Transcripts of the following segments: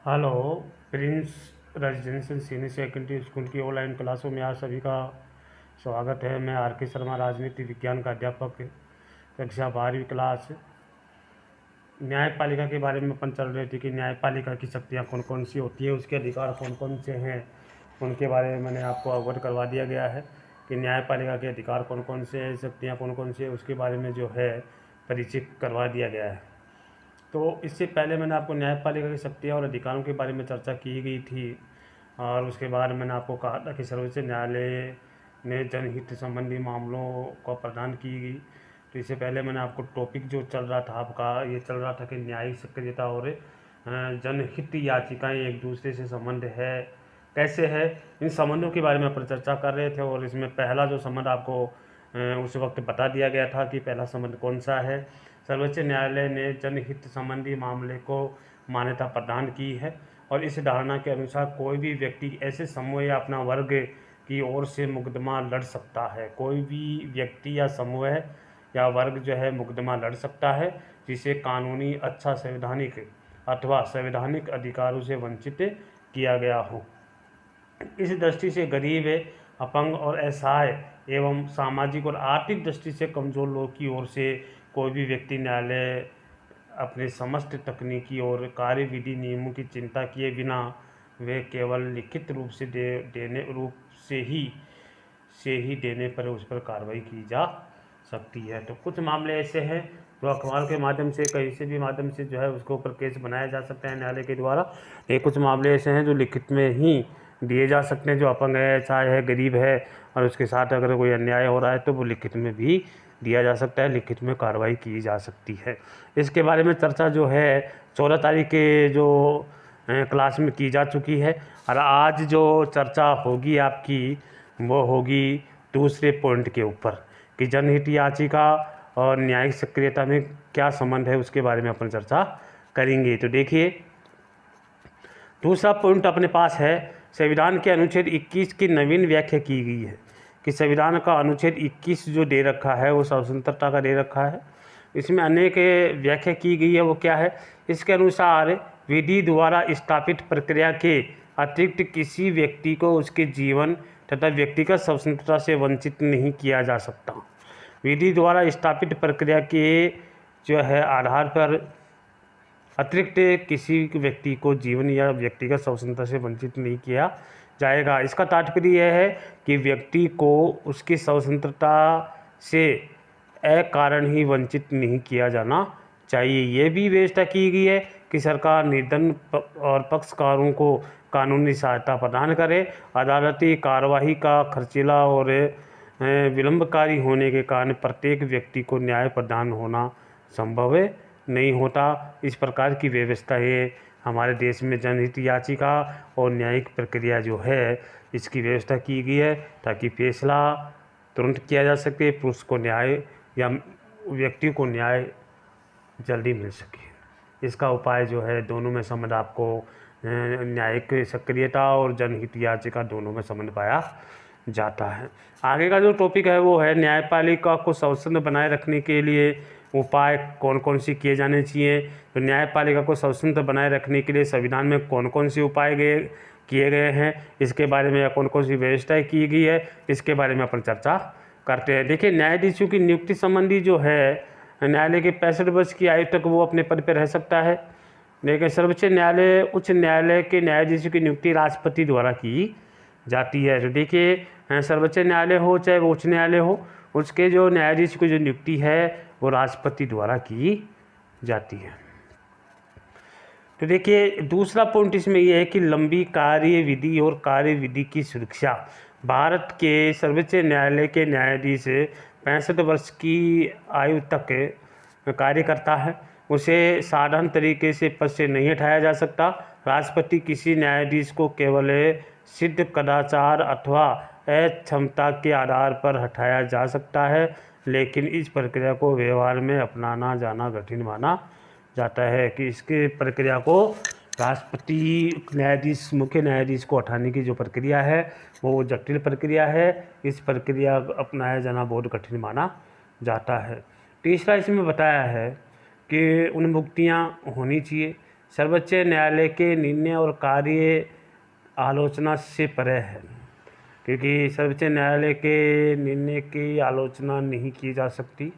Hello. Prince residential senior secondary school की online क्लासों में आप सभी का स्वागत है। मैं आर के शर्मा, राजनीति विज्ञान का अध्यापक, कक्षा 12वीं क्लास। न्यायपालिका के बारे में अपन चल रहे थे कि न्यायपालिका की शक्तियाँ कौन कौन सी होती है, उसके अधिकार कौन कौन से हैं, उनके बारे में मैंने आपको अवगत करवा दिया गया है कि न्यायपालिका के अधिकार कौन कौन से हैं, शक्तियाँ कौन कौन सी है, उसके बारे में जो है परिचित करवा दिया गया है। तो इससे पहले मैंने आपको न्यायपालिका की शक्तियाँ और अधिकारों के बारे में चर्चा की गई थी, और उसके बाद मैंने आपको कहा था कि सर्वोच्च न्यायालय ने जनहित संबंधी मामलों को प्रदान की गई। तो इससे पहले मैंने आपको टॉपिक जो चल रहा था आपका, ये चल रहा था कि न्यायिक सक्रियता और जनहित याचिकाएं एक दूसरे से संबंध है, कैसे है, इन संबंधों के बारे में अपन चर्चा कर रहे थे। और इसमें पहला जो संबंध आपको उस वक्त बता दिया गया था कि पहला संबंध कौन सा है। सर्वोच्च न्यायालय ने जनहित संबंधी मामले को मान्यता प्रदान की है, और इस धारणा के अनुसार कोई भी व्यक्ति ऐसे समूह या अपना वर्ग की ओर से मुकदमा लड़ सकता है। कोई भी व्यक्ति या समूह या वर्ग जो है मुकदमा लड़ सकता है जिसे कानूनी, अच्छा, संवैधानिक अथवा संवैधानिक अधिकारों से वंचित किया गया हो। इस दृष्टि से गरीब, अपंग और असहाय एवं सामाजिक और आर्थिक दृष्टि से कमजोर लोग की ओर से कोई भी व्यक्ति न्यायालय अपने समस्त तकनीकी और कार्य विधि नियमों की चिंता किए बिना वे केवल लिखित रूप से देने रूप से ही देने पर उस पर कार्रवाई की जा सकती है। तो कुछ मामले ऐसे हैं जो अखबार के माध्यम से, कहीं से भी माध्यम से जो है उसके ऊपर केस बनाया जा सकता है न्यायालय के द्वारा। ये कुछ मामले ऐसे हैं जो लिखित में ही दिए जा सकते हैं। जो अपंग है, चाहे है, गरीब है, और उसके साथ अगर कोई अन्याय हो रहा है तो वो लिखित में भी दिया जा सकता है, लिखित में कार्रवाई की जा सकती है। इसके बारे में चर्चा जो है 14 तारीख के जो क्लास में की जा चुकी है, और आज जो चर्चा होगी आपकी वो होगी दूसरे पॉइंट के ऊपर कि जनहित याचिका और न्यायिक सक्रियता में क्या संबंध है, उसके बारे में अपन चर्चा करेंगे। तो देखिए, दूसरा पॉइंट अपने पास है, संविधान के अनुच्छेद 21 की नवीन व्याख्या की गई है कि संविधान का अनुच्छेद 21 जो दे रखा है वो स्वतंत्रता का दे रखा है। इसमें अनेक व्याख्या की गई है। वो क्या है? इसके अनुसार विधि द्वारा स्थापित प्रक्रिया के अतिरिक्त किसी व्यक्ति को उसके जीवन तथा व्यक्तिगत स्वतंत्रता से वंचित नहीं किया जा सकता। विधि द्वारा स्थापित प्रक्रिया के जो है आधार पर अतिरिक्त किसी व्यक्ति को जीवन या व्यक्तिगत स्वतंत्रता से वंचित नहीं किया जाएगा। इसका तात्पर्य यह है कि व्यक्ति को उसकी स्वतंत्रता से अकारण ही वंचित नहीं किया जाना चाहिए। ये भी व्यवस्था की गई है कि सरकार निर्धन और पक्षकारों को कानूनी सहायता प्रदान करे। अदालती कार्यवाही का खर्चीला और विलंबकारी होने के कारण प्रत्येक व्यक्ति को न्याय प्रदान होना संभव नहीं होता। इस प्रकार की व्यवस्था है हमारे देश में। जनहित याचिका और न्यायिक प्रक्रिया जो है इसकी व्यवस्था की गई है ताकि फैसला तुरंत किया जा सके, पुरुष को न्याय या व्यक्ति को न्याय जल्दी मिल सके। इसका उपाय जो है, दोनों में संबंध आपको न्यायिक सक्रियता और जनहित याचिका दोनों में संबंध पाया जाता है। आगे का जो टॉपिक है वो है न्यायपालिका को स्वतंत्र बनाए रखने के लिए उपाय कौन कौन से किए जाने चाहिए। तो न्यायपालिका को स्वतंत्र बनाए रखने के लिए संविधान में कौन कौन से उपाय किए गए हैं, इसके बारे में कौन कौन सी व्यवस्थाएं की गई है, इसके बारे में अपन चर्चा करते हैं। देखिए, न्यायाधीशों की नियुक्ति संबंधी जो है, न्यायालय के 65 वर्ष की आयु तक वो अपने पद पर रह सकता है। लेकिन सर्वोच्च न्यायालय, उच्च न्यायालय के न्यायाधीशों की नियुक्ति राष्ट्रपति द्वारा की जाती है। तो देखिए, सर्वोच्च न्यायालय हो चाहे वो उच्च न्यायालय हो, उसके जो न्यायाधीश की जो नियुक्ति है वो राष्ट्रपति द्वारा की जाती है। तो देखिए, दूसरा पॉइंट इसमें यह है कि लंबी कार्य विधि और कार्य विधि की सुरक्षा। भारत के सर्वोच्च न्यायालय के न्यायाधीश 65 वर्ष की आयु तक कार्य करता है। उसे साधारण तरीके से पद से नहीं हटाया जा सकता। राष्ट्रपति किसी न्यायाधीश को केवल सिद्ध कदाचार अथवा अक्षमता के आधार पर हटाया जा सकता है, लेकिन इस प्रक्रिया को व्यवहार में अपनाना जाना कठिन माना जाता है कि इसके प्रक्रिया को राष्ट्रपति न्यायाधीश, मुख्य न्यायाधीश को हटाने की जो प्रक्रिया है वो जटिल प्रक्रिया है। इस प्रक्रिया अपनाया जाना बहुत कठिन माना जाता है। तीसरा इसमें बताया है कि उन्मुक्तियाँ होनी चाहिए। सर्वोच्च न्यायालय के निर्णय और कार्य आलोचना से परे है, क्योंकि सर्वोच्च न्यायालय के निर्णय की आलोचना नहीं की जा सकती,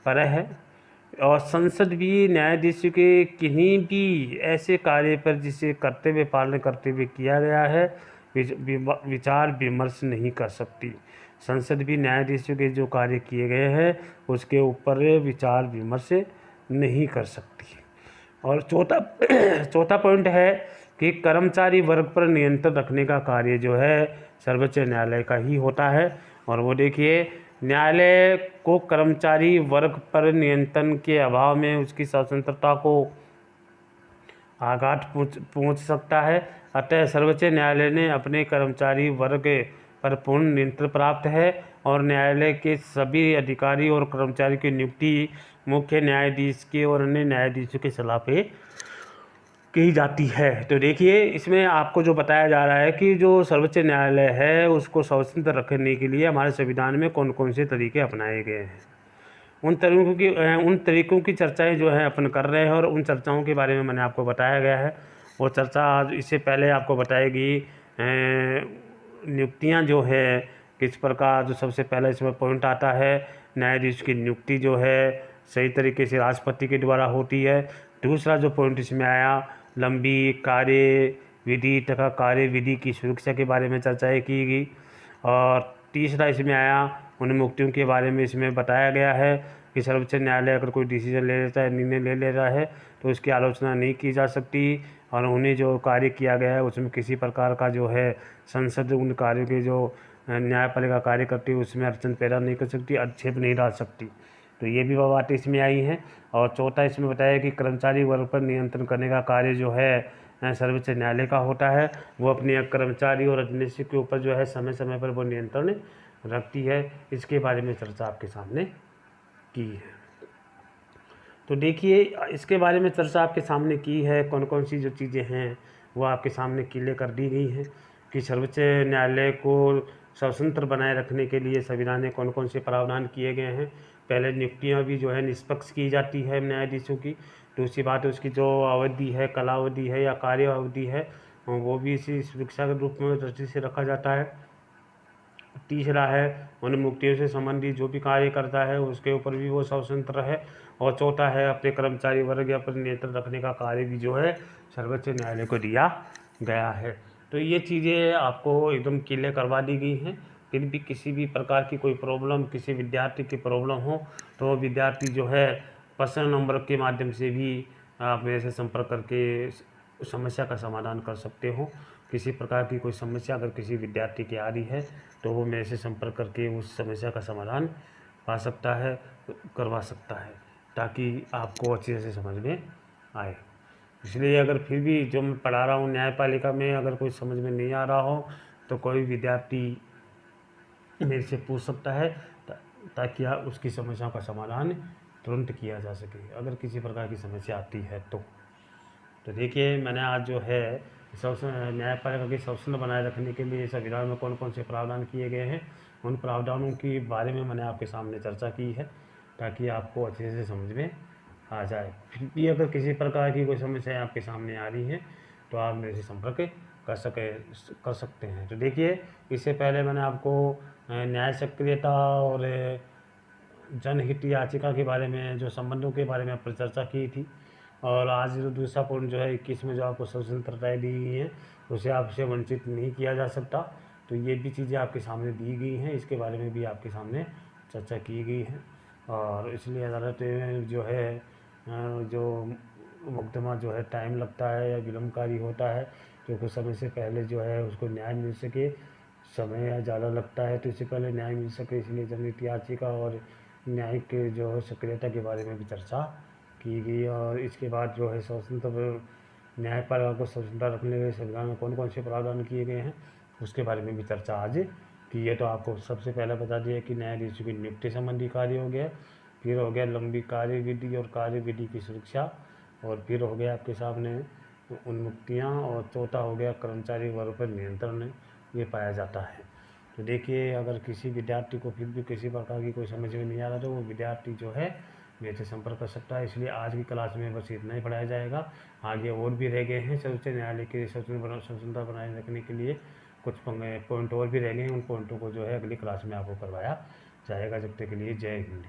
परे है। और संसद भी न्यायाधीशों के किन्हीं भी ऐसे कार्य पर जिसे कर्तव्य पालन करते हुए किया गया है विचार विमर्श नहीं कर सकती। संसद भी न्यायाधीशों के जो कार्य किए गए हैं उसके ऊपर विचार विमर्श नहीं कर सकती। और चौथा पॉइंट है कि कर्मचारी वर्ग पर नियंत्रण रखने का कार्य जो है सर्वोच्च न्यायालय का ही होता है। और वो देखिए, न्यायालय को कर्मचारी वर्ग पर नियंत्रण के अभाव में उसकी स्वतंत्रता को आघात पहुंच सकता है। अतः सर्वोच्च न्यायालय ने अपने कर्मचारी वर्ग पर पूर्ण नियंत्रण प्राप्त है और न्यायालय के सभी अधिकारी और कर्मचारी की नियुक्ति मुख्य न्यायाधीश के और अन्य न्यायाधीशों की सलाह पे की जाती है। तो देखिए, इसमें आपको जो बताया जा रहा है कि जो सर्वोच्च न्यायालय है उसको स्वतंत्र रखने के लिए हमारे संविधान में कौन कौन से तरीके अपनाए गए हैं, उन तरीकों की चर्चाएं जो है अपन कर रहे हैं। और उन चर्चाओं के बारे में मैंने आपको बताया गया है। वो चर्चा आज इससे पहले आपको बताएगी नियुक्तियां जो है किस प्रकार, जो सबसे पहले इसमें पॉइंट आता है न्यायाधीश की नियुक्ति जो है सही तरीके से राष्ट्रपति के द्वारा होती है। दूसरा जो पॉइंट इसमें आया, लंबी कार्य विधि तथा कार्य विधि की सुरक्षा के बारे में चर्चाएँ की गई। और तीसरा इसमें आया उन मुक्तियों के बारे में इसमें बताया गया है कि सर्वोच्च न्यायालय अगर कोई डिसीजन ले लेता है, निर्णय ले लेता है तो उसकी आलोचना नहीं की जा सकती। और उन्हें जो कार्य किया गया है उसमें किसी प्रकार का जो है संसद उन कार्यों के जो न्यायपालिका कार्य करती है उसमें अड़चन पैदा नहीं कर सकती, आक्षेप नहीं डाल सकती। तो ये भी बातें इसमें आई हैं। और चौथा इसमें बताया कि कर्मचारी वर्ग पर नियंत्रण करने का कार्य जो है सर्वोच्च न्यायालय का होता है। वो अपने कर्मचारी और एजेंसी के ऊपर जो है समय समय पर वो नियंत्रण रखती है। इसके बारे में चर्चा आपके सामने की है। तो देखिए, इसके बारे में चर्चा आपके सामने की है, कौन कौन सी जो चीज़ें हैं वो आपके सामने क्लियर कर दी गई हैं कि सर्वोच्च न्यायालय को स्वतंत्र बनाए रखने के लिए संविधान में कौन कौन से प्रावधान किए गए हैं। पहले नियुक्तियां भी जो है निष्पक्ष की जाती है न्यायाधीशों की। दूसरी बात है उसकी जो अवधि है, कालावधि है या कार्य अवधि है, वो भी इसी सुरक्षा के रूप में दृष्टि से रखा जाता है। तीसरा है उन मुक्तियों से संबंधित जो भी कार्य करता है उसके ऊपर भी वो स्वतंत्र है। और चौथा है अपने कर्मचारी वर्ग या पर नियंत्रण रखने का कार्य भी जो है सर्वोच्च न्यायालय को दिया गया है। तो ये चीज़ें आपको एकदम क्लियर करवा दी गई हैं। फिर भी किसी भी प्रकार की कोई प्रॉब्लम, किसी विद्यार्थी की प्रॉब्लम हो तो विद्यार्थी जो है पर्सनल नंबर के माध्यम से भी आप मेरे से संपर्क करके समस्या का समाधान कर सकते हो। किसी प्रकार की कोई समस्या अगर किसी विद्यार्थी की आ रही है तो वो मेरे से संपर्क करके उस समस्या का समाधान पा सकता है, करवा सकता है, ताकि आपको अच्छे से समझ में आए। इसलिए अगर फिर भी जो मैं पढ़ा रहा हूँ न्यायपालिका में अगर कोई समझ में नहीं आ रहा हो तो कोई विद्यार्थी मेरे से पूछ सकता है ताकि उसकी समस्याओं का समाधान तुरंत किया जा सके अगर किसी प्रकार की समस्या आती है तो देखिए, मैंने आज जो है न्यायपालिका की स्वतंत्र बनाए रखने के लिए संविधान में कौन कौन से प्रावधान किए गए हैं उन प्रावधानों के बारे में मैंने आपके सामने चर्चा की है ताकि आपको अच्छे से समझ में आ जाए। फिर भी अगर किसी प्रकार की कोई समस्या आपके सामने आ रही है तो आप मेरे से संपर्क कर सकते हैं। तो देखिए, इससे पहले मैंने आपको न्याय सक्रियता और जनहित याचिका के बारे में जो संबंधों के बारे में चर्चा की थी। और आज जो दूसरा पॉइंट जो है 21 में जो आपको स्वतंत्रताएँ दी गई हैं उसे आपसे वंचित नहीं किया जा सकता। तो ये भी चीज़ें आपके सामने दी गई हैं, इसके बारे में भी आपके सामने चर्चा की गई है। और इसलिए अदालत में जो है जो मुकदमा जो है टाइम लगता है या विलम्बकारी होता है तो कुछ समय से पहले जो है उसको न्याय मिल सके, समय ज़्यादा लगता है तो इससे पहले न्याय मिल सके, इसलिए जनहित याचिका और न्यायिक के जो सक्रियता के बारे में भी चर्चा की गई। और इसके बाद जो है स्वतंत्र न्यायपालिका को स्वतंत्र रखने के संविधान में कौन कौन से प्रावधान किए गए हैं उसके बारे में भी चर्चा आज की है। तो आपको सबसे पहले बता दिया कि न्यायाधीशों की नियुक्ति संबंधी कार्य हो गया, फिर हो गया लंबी कार्य विधि और कार्य विधि की सुरक्षा, और फिर हो गया आपके सामने उन्मुक्तियाँ, और चौथा हो गया कर्मचारी वर्ग पर नियंत्रण ये पाया जाता है। तो देखिए, अगर किसी विद्यार्थी को फिर भी किसी प्रकार की कोई समझ में नहीं आ रहा तो वो विद्यार्थी जो है मेरे से संपर्क कर सकता है। इसलिए आज की क्लास में बस इतना ही पढ़ाया जाएगा। आगे और भी रह गए हैं सर्वोच्च न्यायालय के स्वतंत्रता बनाए रखने के लिए कुछ पॉइंट और भी रह गए हैं। उन पॉइंटों को जो है अगली क्लास में आपको करवाया जाएगा। जब तक के लिए जय हिंद।